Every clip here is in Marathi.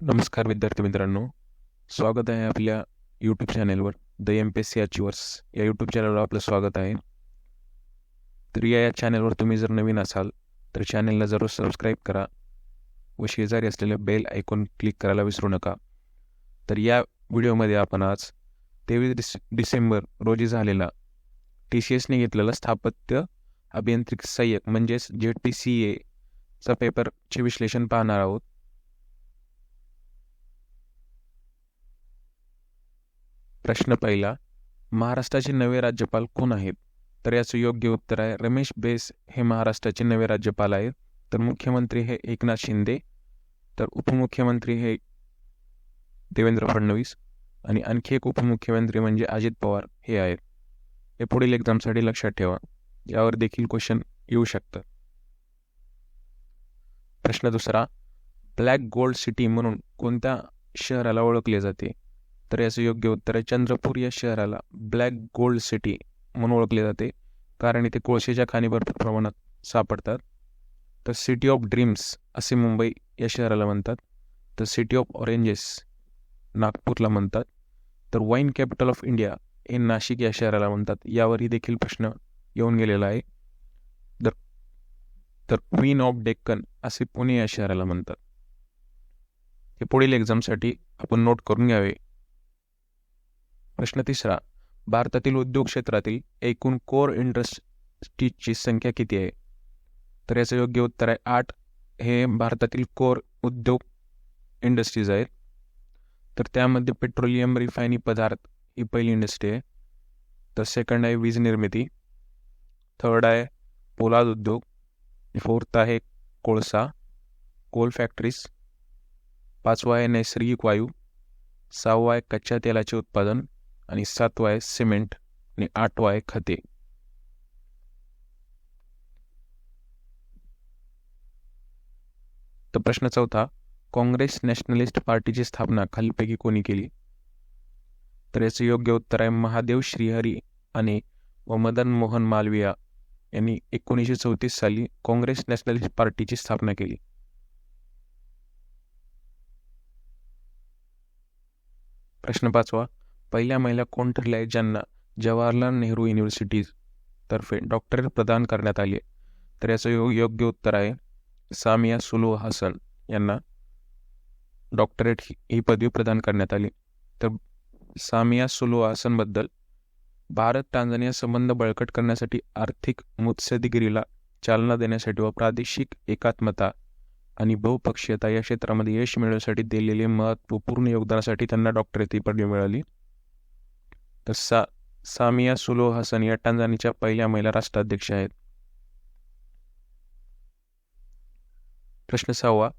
नमस्कार विद्यार्थी मित्रांनो, स्वागत आहे आपल्या यूट्यूब चॅनेलवर द MPSC अचिव्हर्स या यूट्यूब चॅनलवर आपलं स्वागत आहे. तर या चॅनलवर तुम्ही जर नवीन असाल तर चॅनलला जरूर सबस्क्राईब करा व शेजारी असलेलं बेल आयकॉन क्लिक करायला विसरू नका. तर या व्हिडिओमध्ये आपण आज 23 डिसेंबर रोजी झालेला TCSने घेतलेला स्थापत्य अभियांत्रिकी सहाय्यक म्हणजेच ZTCA चा पेपरचे विश्लेषण पाहणार आहोत. प्रश्न पहिला, महाराष्ट्राचे नवे राज्यपाल कोण आहेत? तर याचं योग्य उत्तर आहे रमेश बैस हे महाराष्ट्राचे नवे राज्यपाल आहेत. तर मुख्यमंत्री हे एकनाथ शिंदे, तर उपमुख्यमंत्री हे देवेंद्र फडणवीस आणि आणखी एक उपमुख्यमंत्री म्हणजे अजित पवार हे आहेत. हे पुढील एक्झामसाठी लक्षात ठेवा, यावर देखील क्वेश्चन येऊ शकतात. प्रश्न दुसरा, ब्लॅक गोल्ड सिटी म्हणून कोणत्या शहराला ओळखले जाते? तर याचं योग्य उत्तर आहे चंद्रपूर या शहराला ब्लॅक गोल्ड सिटी म्हणून ओळखले जाते, कारण इथे कोळशेच्या खाणी भरपूर प्रमाणात सापडतात. तर सिटी ऑफ ड्रीम्स असे मुंबई या शहराला म्हणतात. तर सिटी ऑफ ऑरेंजेस नागपूरला म्हणतात. तर वाईन कॅपिटल ऑफ इंडिया हे नाशिक या शहराला म्हणतात. यावरही देखील प्रश्न येऊन गेलेला आहे. तर क्वीन ऑफ डेक्कन असे पुणे या शहराला म्हणतात. हे पुढील एक्झामसाठी आपण नोट करून घ्यावे. प्रश्न तिसरा, भारतातील उद्योग क्षेत्रातील एकूण कोर इंडस्ट्रीजची संख्या किती आहे? तर याचं योग्य उत्तर आहे 8 हे भारतातील कोर उद्योग इंडस्ट्रीज आहेत. तर त्यामध्ये पेट्रोलियम रिफायनी पदार्थ ही पहिली इंडस्ट्री आहे. तर सेकंड आहे वीज निर्मिती, थर्ड आहे पोलाद उद्योग, फोर्थ आहे कोळसा कोल फॅक्टरीज, पाचवा आहे नैसर्गिक वायू, सहावा आहे कच्च्या तेलाचे उत्पादन आणि सातवा आहे सिमेंट आणि आठवा आहे खते. तर प्रश्न चौथा, काँग्रेस नॅशनलिस्ट पार्टीची स्थापना खालीलपैकी कोणी केली? तर याचं योग्य उत्तर आहे महादेव श्रीहरी आणि व मदन मोहन मालविया यांनी 1934 साली काँग्रेस नॅशनलिस्ट पार्टीची स्थापना केली. प्रश्न पाचवा, पहिल्या महिला कोण ठरल्या आहेत ज्यांना जवाहरलाल नेहरू युनिव्हर्सिटी तर्फे डॉक्टरेट प्रदान करण्यात आली? तर याचं योग्य उत्तर आहे सामिया सुलू हसन यांना डॉक्टरेट ही पदवी प्रदान करण्यात आली. तर सामिया सुलू हसनबद्दल भारत टांझानिया संबंध बळकट करण्यासाठी, आर्थिक मुत्सद्देगिरीला चालना देण्यासाठी व प्रादेशिक एकात्मता आणि बहुपक्षीयता या क्षेत्रामध्ये यश मिळवण्यासाठी दिलेले महत्त्वपूर्ण योगदानासाठी त्यांना डॉक्टरेट ही पदवी मिळाली. तर सामिया सुलू हसन या टांझानियाच्या पहिल्या महिला राष्ट्राध्यक्ष आहेत. प्रश्न सहावा,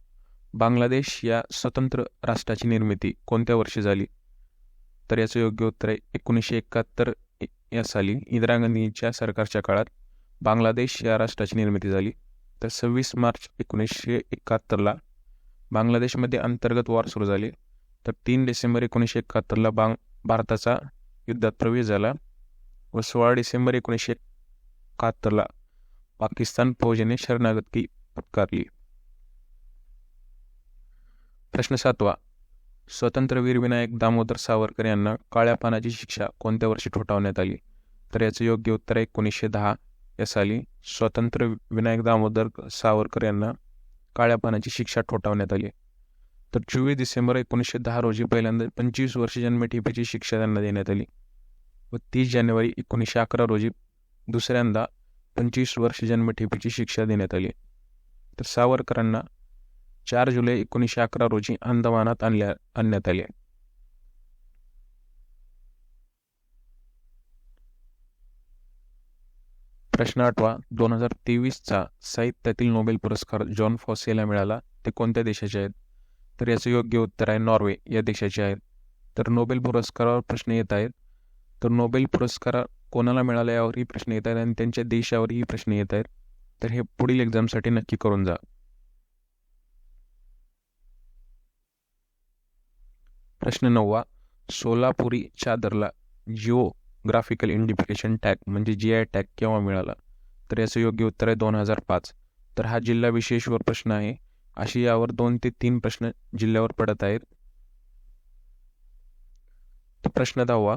बांगलादेश या स्वतंत्र राष्ट्राची निर्मिती कोणत्या वर्षी झाली? तर याचं योग्य उत्तर आहे 1971 या साली इंदिरा गांधींच्या सरकारच्या काळात बांगलादेश या राष्ट्राची निर्मिती झाली. तर 26 मार्च 1971ला बांगलादेशमध्ये अंतर्गत वार सुरू झाले. तर 3 डिसेंबर 1971ला भारताचा युद्धात प्रवेश झाला व 16 डिसेंबर 1971ला पाकिस्तान फौजेने शरणागती पत्करली. प्रश्न सातवा, स्वतंत्रवीर विनायक दामोदर सावरकर यांना काळ्या पानाची शिक्षा कोणत्या वर्षी ठोठावण्यात आली? तर याचं योग्य उत्तर आहे 1910 या साली स्वतंत्र विनायक दामोदर सावरकर यांना काळ्या पानाची शिक्षा ठोठावण्यात आली. तर 24 डिसेंबर 1910 रोजी पहिल्यांदा 25 वर्ष जन्मठेपेची शिक्षा त्यांना देण्यात आली व 30 जानेवारी 1911 रोजी दुसऱ्यांदा 25 वर्ष जन्मठेपेची शिक्षा देण्यात आली. तर सावरकरांना 4 जुलै 1911 रोजी अंदमानात आणण्यात आले. प्रश्न आठवा, 2023चा साहित्यातील नोबेल पुरस्कार जॉन फॉसेला मिळाला. ते कोणत्या देशाचे आहेत? तर याचं योग्य उत्तर आहे नॉर्वे या देशाचे आहेत. तर नोबेल पुरस्कारावर प्रश्न येत आहेत. तर नोबेल पुरस्कार कोणाला मिळाला यावरही प्रश्न येत आहेत आणि त्यांच्या देशावरही प्रश्न येत आहेत. तर हे पुढील एक्झामसाठी नक्की करून जा. प्रश्न 9वा, सोलापुरी चादरला जिओग्राफिकल इंडिकेशन टॅग म्हणजे GI टॅग केव्हा मिळाला? तर याचं योग्य उत्तर आहे 2005. तर हा जिल्हा विशेषवर प्रश्न आहे. अशी यावर 2 ते 3 प्रश्न जिल्ह्यावर पडत आहेत. प्रश्न 10वा,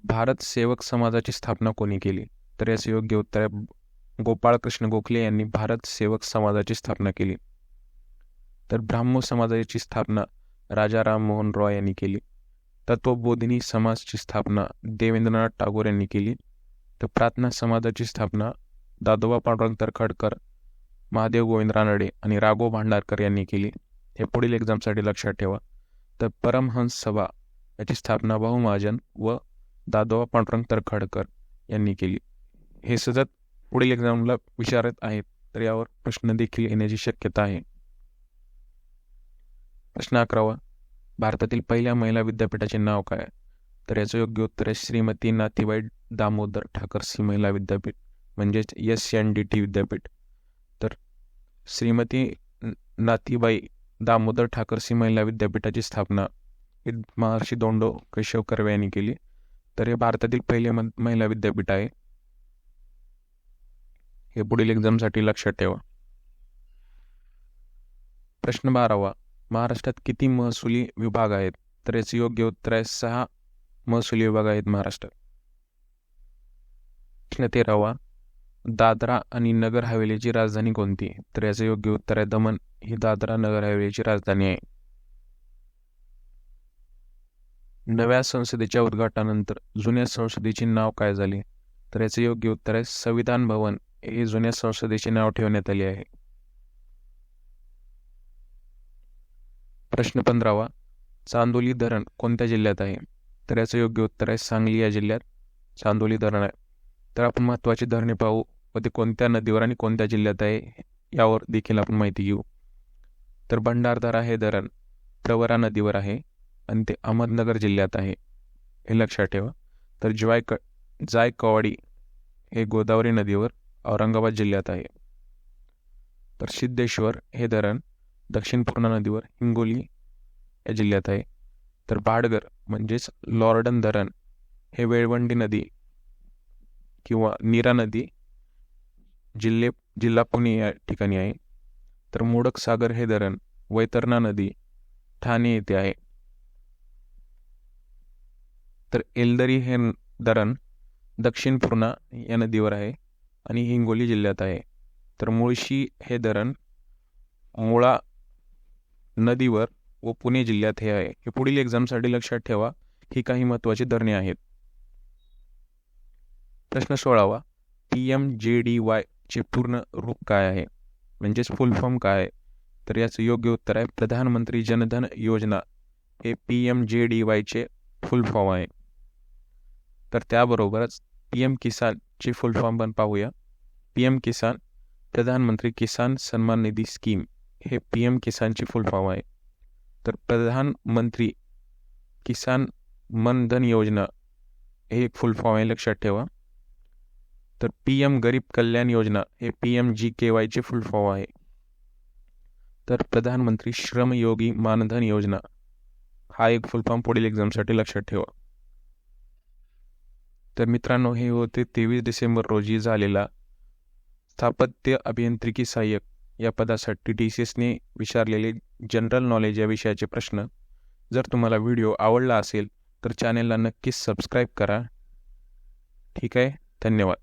भारत सेवक समाजाची स्थापना कोणी केली? तर याचे योग्य उत्तर आहे गोपाळकृष्ण गोखले यांनी भारत सेवक समाजाची स्थापना केली. तर ब्राह्मो समाजाची स्थापना राजा राममोहन रॉय यांनी केली. तत्वबोधिनी समाजची स्थापना देवेंद्रनाथ टागोर यांनी केली. तर प्रार्थना समाजाची स्थापना दादोबा पांडुरंग तरखडकर, महादेव गोविंद रानडे आणि राघव भांडारकर यांनी केली. हे पुढील एक्झामसाठी लक्षात ठेवा. तर परमहंस सभा याची स्थापना भाऊ महाजन व दादोबा पांडुरंग तरखडकर यांनी केली. हे सतत पुढील एक्झामला विचारत आहेत, तर यावर प्रश्न देखील येण्याची शक्यता आहे. प्रश्न 11वा, भारतातील पहिल्या महिला विद्यापीठाचे नाव काय? तर याचं योग्य उत्तर आहे श्रीमती नाथीबाई दामोदर ठाकरसी महिला विद्यापीठ, म्हणजेच SNDT विद्यापीठ. तर श्रीमती नाथीबाई दामोदर ठाकरसी महिला विद्यापीठाची स्थापना महर्षी धोंडो केशव कर्वे यांनी केली. तर हे भारतातील पहिले महिला विद्यापीठ आहे. हे पुढील एक्झामसाठी लक्षात ठेवा. प्रश्न 12वा, महाराष्ट्रात किती महसुली विभाग आहेत? तर याचे योग्य उत्तर आहे 6 महसुली विभाग आहेत महाराष्ट्रात. प्रश्न 13वा, दादरा आणि नगर हवेलीची राजधानी कोणती? तर याचे योग्य उत्तर आहे दमण ही दादरा नगर हवेलीची राजधानी आहे. नव्या संसदेच्या उद्घाटनानंतर जुन्या संसदेचे नाव काय झाले? तर याचे योग्य उत्तर आहे संविधान भवन हे जुन्या संसदेचे नाव ठेवण्यात आले आहे. प्रश्न 15वा, चांदोली धरण कोणत्या जिल्ह्यात आहे? तर याचं योग्य उत्तर आहे सांगली या जिल्ह्यात चांदोली धरण आहे. तर आपण महत्त्वाची धरणे पाहू व ते कोणत्या नदीवर आणि कोणत्या जिल्ह्यात आहे यावर देखील आपण माहिती घेऊ. तर भंडारदरा हे धरण प्रवरा नदीवर आहे आणि ते अहमदनगर जिल्ह्यात आहे, हे लक्षात ठेवा. तर जायकवाडी हे गोदावरी नदीवर औरंगाबाद जिल्ह्यात आहे. तर सिद्धेश्वर हे धरण दक्षिण पूर्णा नदीवर हिंगोली या जिल्ह्यात आहे. तर भाटघर म्हणजेच लॉर्डन धरण हे वेळवंडी नदी किंवा नीरा नदी जिल्हा पुणे या ठिकाणी आहे. तर मोडक सागर हे धरण वैतरणा नदी ठाणे येथे आहे. तर एलदरी हे धरण दक्षिण पूर्णा या नदीवर आहे आणि हिंगोली जिल्ह्यात आहे. तर मुळशी हे धरण मुळा नदीवर व पुणे जिल्ह्यात हे आहे. हे पुढील एक्झामसाठी लक्षात ठेवा. ही काही महत्त्वाची धरणे आहेत. प्रश्न 16वा, PMJDY चे पूर्ण रूप काय आहे? म्हणजेच फुल फॉर्म काय आहे? तर याचं योग्य उत्तर आहे प्रधानमंत्री जनधन योजना हे PMJDY चे फुल फॉर्म आहे. तर त्याबरोबरच PM किसान चे फुल फॉर्म पण पाहूया. PM किसान प्रधानमंत्री किसान सन्मान निधी स्कीम हे PM किसानची फुल फॉर्म आहे. तर प्रधानमंत्री किसान मन धन योजना हे एक फुल फॉर्म आहे, लक्षात ठेवा. तर PM गरीब कल्याण योजना हे PMGKY चे फुल फॉर्म आहे. तर प्रधानमंत्री श्रमयोगी मानधन योजना हा एक फुल फॉर्म पुढील एक्झामसाठी लक्षात ठेवा. तर मित्रांनो, हे होते 23 डिसेंबर रोजी झालेला स्थापत्य अभियांत्रिकी सहाय्यक या पदासाठी TCSने विचारलेले जनरल नॉलेज या विषयाचे प्रश्न. जर तुम्हाला व्हिडिओ आवडला असेल तर चॅनेलला नक्कीच सबस्क्राईब करा. ठीक आहे, धन्यवाद.